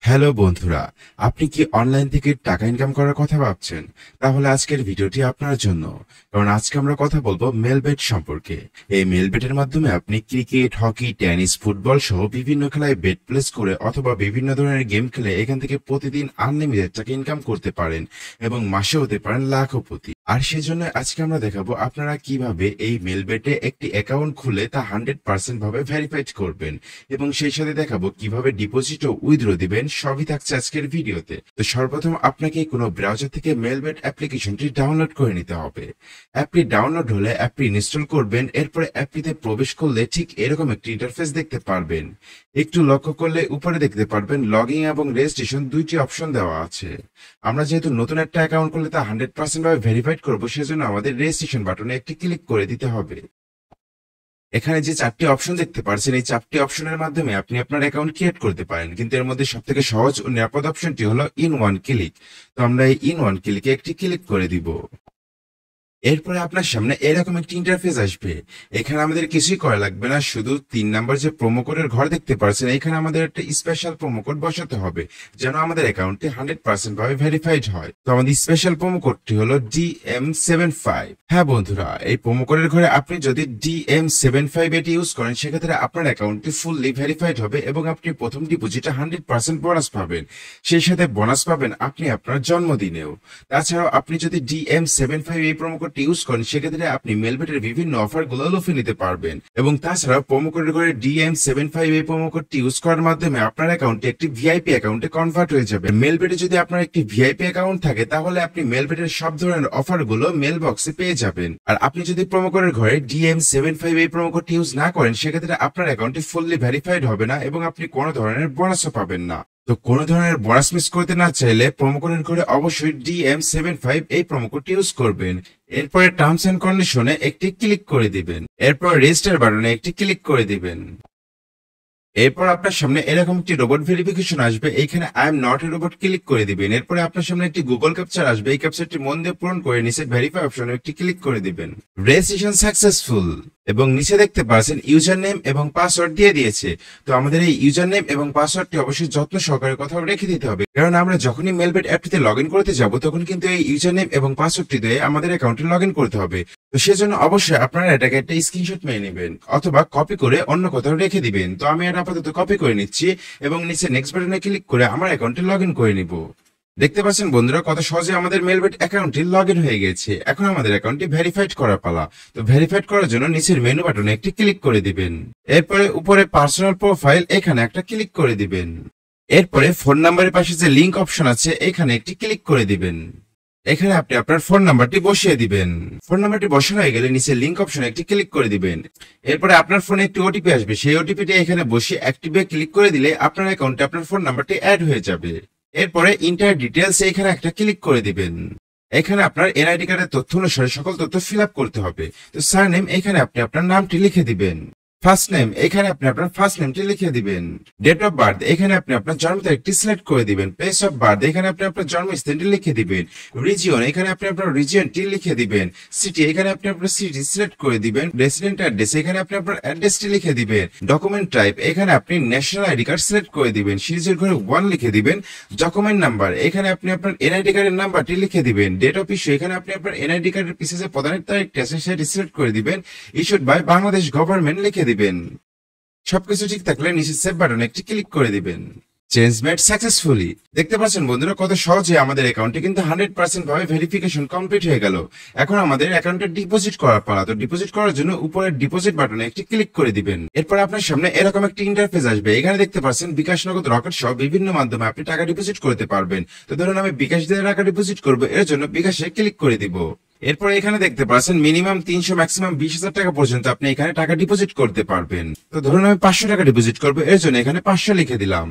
Hello বন্ধুরা, আপনি কি অনলাইন থেকে টাকা ইনকাম করার কথা ভাবছেন? তাহলে আজকের ভিডিওটি আপনার জন্য। কারণ আজকে আমরা কথা বলবো মেলবেট সম্পর্কে। এই মেলবেটের মাধ্যমে আপনি ক্রিকেট, হকি, টেনিস, ফুটবল সহ বিভিন্ন খেলায় বেট প্লেস করে অথবা বিভিন্ন ধরনের গেম খেলে এখান থেকে প্রতিদিন আনলিমিটেড টাকা ইনকাম করতে পারেন এবং মাসে হতে পারেন লাখপতি। আর সেজন্য আজকে আমরা দেখাবো আপনারা কিভাবে এই মেলবেটে একটি অ্যাকাউন্ট খুলে তা 100% ভাবে ভেরিফাইড করবেন এবং সেই সাথে দেখাবো কিভাবে ডিপোজিট ও উইথড্র দিবেন। সবই থাকছে আজকের ভিডিওতে। তো সর্বপ্রথম আপনাকে কোনো ব্রাউজার থেকে মেলবেট অ্যাপ্লিকেশনটি ডাউনলোড করে নিতে হবে। অ্যাপটি ডাউনলোড হলে অ্যাপটি ইনস্টল করবেন। এরপরে অ্যাপটিতে প্রবেশ করলে ঠিক এরকম একটি ইন্টারফেস দেখতে পারবেন। একটু লক্ষ্য করলে উপরে দেখতে পারবেন লগইন এবং রেজিস্ট্রেশন দুইটি অপশন দেওয়া আছে। আমরা যেহেতু নতুন একটা অ্যাকাউন্ট করলে তা 100% ভাবে ভেরিফাইড করবো, সেজন্য আমাদের রেজিস্ট্রেশন বাটনে একটি ক্লিক করে দিতে হবে। এখানে যে 4টি অপশন দেখতে পাচ্ছেন, এই 4টি অপশনের মাধ্যমে আপনি আপনার অ্যাকাউন্ট ক্রিয়েট করতে পারেন, কিন্তু এর মধ্যে সব থেকে সহজ ও নিরাপদ অপশনটি হলো ইন ওয়ান ক্লিক। তো আমরা এই ইন ওয়ান ক্লিকে একটি ক্লিক করে দিব। এরপরে আপনার সামনে এরকম একটি ইন্টারফেস আসবে। এখানে আমাদের কিছুই করা লাগবে না, শুধু 3 নাম্বার যে প্রোমো কোডের ঘর দেখতে পাচ্ছেন, এখানে আমাদের একটা স্পেশাল প্রোমো কোড বসাতে হবে যেন আমাদের অ্যাকাউন্টটি 100% ভাবে ভেরিফাইড হয়। তো আমাদের স্পেশাল প্রোমো কোডটি হলো DM75। হ্যাঁ বন্ধুরা, এই প্রোমো কোডের ঘরে আপনি যদি DM75 এটি ইউজ করেন, সেক্ষেত্রে আপনার অ্যাকাউন্টটি ফুললি ভেরিফাইড হবে এবং আপনি প্রথম ডিপোজিটে 100% বোনাস পাবেন। সেই সাথে বোনাস পাবেন আপনি আপনার জন্মদিনেও। তাছাড়াও আপনি যদি DM75 এই প্রোমো কোডটি ইউজ করেন, সেক্ষেত্রে আপনি মেলবেটের বিভিন্ন অফার গুলো লুফে নিতে পারবেন। এবং তাছাড়া প্রোমো কোডের ঘরে DM75 এই প্রোমো কোডটি ইউজ করার মাধ্যমে আপনার অ্যাকাউন্টটি একটি ভিআইপি অ্যাকাউন্টে কনভার্ট হয়ে যাবে। মেলবেটে যদি আপনার একটি ভিআইপি অ্যাকাউন্ট থাকে, তাহলে আপনি মেলবেটের সব ধরনের অফার গুলো মেল বক্সে পেয়ে যাবেন। আর আপনি যদি প্রোমো কোডের ঘরে DM75 এই প্রোমো কোডটি ইউজ না করেন, সেক্ষেত্রে আপনার অ্যাকাউন্টটি ফুললি ভেরিফাইড হবে না এবং আপনি কোনো ধরনের বোনাসও পাবেন না। তো কোনো ধরনের বোনাস মিস করতে না চাইলে প্রোমো কোডের ঘরে অবশ্যই DM75 এই প্রোমো কোডটি ইউজ করবেন। এরপরে টার্মস এন্ড কন্ডিশনে একটি ক্লিক করে দিবেন। এরপর রেজিস্টার বাটনে একটি ক্লিক করে দিবেন। এরপর আপনার সামনে এরকম একটি রোবট ভেরিফিকেশন আসবে। এখানে I am not a robot click করে দিবেন। এরপরে আপনার সামনে একটি গুগল ক্যাপচার আসবে। এই ক্যাপচারটি মন দিয়ে পূরণ করে নিচে ভেরিফাই অপশনে একটি ক্লিক করে দিবেন। রেজিস্ট্রেশন সাকসেসফুল এবং নিচে দেখতে পাচ্ছেন ইউজার নেম এবং পাসওয়ার্ড দিয়ে দিয়েছে। তো আমাদের এই ইউজার নেম এবং পাসওয়ার্ডটি অবশ্যই যত্ন সহকারে কোথাও রেখে দিতে হবে, কারণ আমরা যখনই মেলবেট অ্যাপটিতে লগ ইন করতে যাব, তখন কিন্তু এই ইউজার নেম এবং পাসওয়ার্ডটি দিয়ে আমাদের অ্যাকাউন্টে লগ ইন করতে হবে। তো সেজন্য অবশ্যই আপনারা এটাকে একটা স্ক্রিনশট মেরে নেবেন অথবা কপি করে অন্য কোথাও রেখে দিবেন। তো আমি এটা আপাতত কপি করে নিচ্ছি এবং নিচে নেক্সট বাটনে ক্লিক করে আমার অ্যাকাউন্টে লগ ইন করে নিব। দেখতে পাচ্ছেন বন্ধুরা, কত সহজে আমাদের মেলবেট অ্যাকাউন্টটি লগ ইন হয়ে গেছে। এখন আমাদের অ্যাকাউন্টটি ভেরিফাইড করার পালা। তো ভেরিফাইড করার জন্য নিচের মেনু বাটনে একটি ক্লিক করে দিবেন। এরপরে উপরে পার্সোনাল প্রোফাইল এখানে একটা ক্লিক করে দিবেন। এরপরে ফোন নাম্বারের পাশে যে লিংক অপশন আছে, এখানে একটি ক্লিক করে দিবেন। এখানে আপনি আপনার ফোন নাম্বারটি বসিয়ে দিবেন। ফোন নাম্বারটি বসানো হয়ে গেলে নিচে লিংক অপশনে একটি ক্লিক করে দিবেন। এরপরে আপনার ফোনে একটি ওটিপি আসবে। সেই ওটিপিটি এখানে বসিয়ে অ্যাক্টিভে ক্লিক করে দিলে আপনার অ্যাকাউন্টে আপনার ফোন নাম্বারটি অ্যাড হয়ে যাবে। এরপরে ইন্টার ডিটেলস এখানে একটা ক্লিক করে দিবেন। এখানে আপনার এনআইডি কার্ডের তথ্য অনুসারে সকল তথ্য ফিল আপ করতে হবে। তো সারনেম এখানে আপনি আপনার নামটি লিখে দিবেন। ফার্স্ট নেম এখানে আপনি আপনার ফার্স্ট নেমটি লিখে দিবেন। ডেট অফ বার্থ এখানে আপনি আপনার জন্ম তারিখটি সিলেক্ট করে দিবেন। প্লেস অফ বার্থ এখানে আপনি আপনার জন্মস্থানটি লিখে দিবেন। রিজিয়ন এখানে আপনি আপনার রিজিয়নটি লিখে দিবেন। সিটি এখানে আপনি আপনার সিটি সিলেক্ট করে দিবেন। রেসিডেন্ট অ্যাড্রেস এখানে আপনি আপনার অ্যাড্রেসটি লিখে দিবেন। ডকুমেন্ট টাইপ এখানে আপনি ন্যাশনাল আইডি কার্ড সিলেক্ট করে দিবেন। সিরিজের ঘরে 1 লিখে দিবেন। ডকুমেন্ট নাম্বার এখানে আপনি আপনার এনআইডি কার্ডের নাম্বারটি লিখে দিবেন। ডেট অফ ইস্যু এখানে আপনি আপনার এনআইডি কার্ডের পিছে যে প্রদানের তারিখটি আছে সেটি সিলেক্ট করে দিবেন। ইস্যুড বাই বাংলাদেশ গভর্নমেন্ট লিখে দিবেন। সবকিছু ঠিক থাকলে নিচে সেভ বাটনে একটি ক্লিক করে দিবেন। Change made successfully. দেখতে পাচ্ছেন বন্ধুরা, কত সহজে আমাদের অ্যাকাউন্টে কিন্তু 100% ভাবে ভেরিফিকেশন কমপ্লিট হয়ে গেল। এখন আমাদের অ্যাকাউন্টে ডিপোজিট করার পালা। তো ডিপোজিট করার জন্য উপরের ডিপোজিট বাটনে একটি ক্লিক করে দিবেন। এরপর আপনার সামনে এরকম একটি ইন্টারফেস আসবে। এখানে দেখতে পাচ্ছেন বিকাশ, নগদ, রকেট সহ বিভিন্ন মাধ্যমে আপনি টাকা ডিপোজিট করতে পারবেন। তো ধরুন আমি বিকাশ দিয়ে টাকা ডিপোজিট করবো, এর জন্য বিকাশে ক্লিক করে দিব। এরপর এখানে দেখতে পাচ্ছেন মিনিমাম 300 ম্যাক্সিমাম 20,000 টাকা পর্যন্ত আপনি এখানে টাকা ডিপোজিট করতে পারবেন। তো ধরুন আমি 500 টাকা ডিপোজিট করবো, এর জন্য এখানে 500 লিখে দিলাম।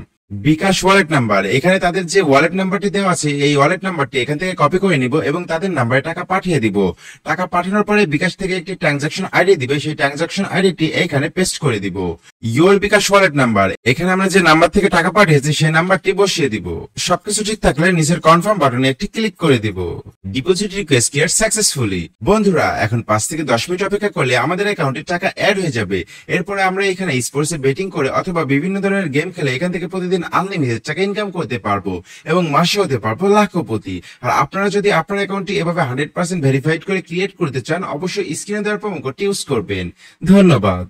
বিকাশ ওয়ালেট নাম্বার এখানে তাদের যে ওয়ালেট নাম্বারটি দেওয়া আছে, এই ওয়ালেট নাম্বারটি এখান থেকে কপি করে নিব এবং তাদের নাম্বারে টাকা পাঠিয়ে দিব। টাকা পাঠানোর পরে বিকাশ থেকে একটি ট্রানজাকশন আইডি দিবে, সেই ট্রানজাকশন আইডিটি এখানে পেস্ট করে দিব। ইওর বিকাশ ওয়ালেট নাম্বার এখানে আমরা যে নাম্বার থেকে টাকা পাঠিয়েছি সেই নাম্বারটি বসিয়ে দিব। সবকিছু ঠিক থাকলে নিচের কনফার্ম বাটনে একটি ক্লিক করে দিব। Deposit request clear successfully. বন্ধুরা, এখন 5 থেকে 10 মিনিট অপেক্ষা করলে আমাদের অ্যাকাউন্টে টাকা অ্যাড হয়ে যাবে। এরপরে আমরা এখানে স্পোর্টসে বেটিং করে অথবা বিভিন্ন ধরনের গেম খেলে এখান থেকে প্রতিদিন আনলিমিটেড টাকা ইনকাম করতে পারবো এবং মাসে হতে পারবো লাখপতি। আর আপনারা যদি আপনার অ্যাকাউন্টটি এভাবে 100% ভেরিফাইড করে ক্রিয়েট করতে চান, অবশ্যই স্ক্রিনে দেওয়ার প্রোমো কোডটি ইউজ করবেন। ধন্যবাদ।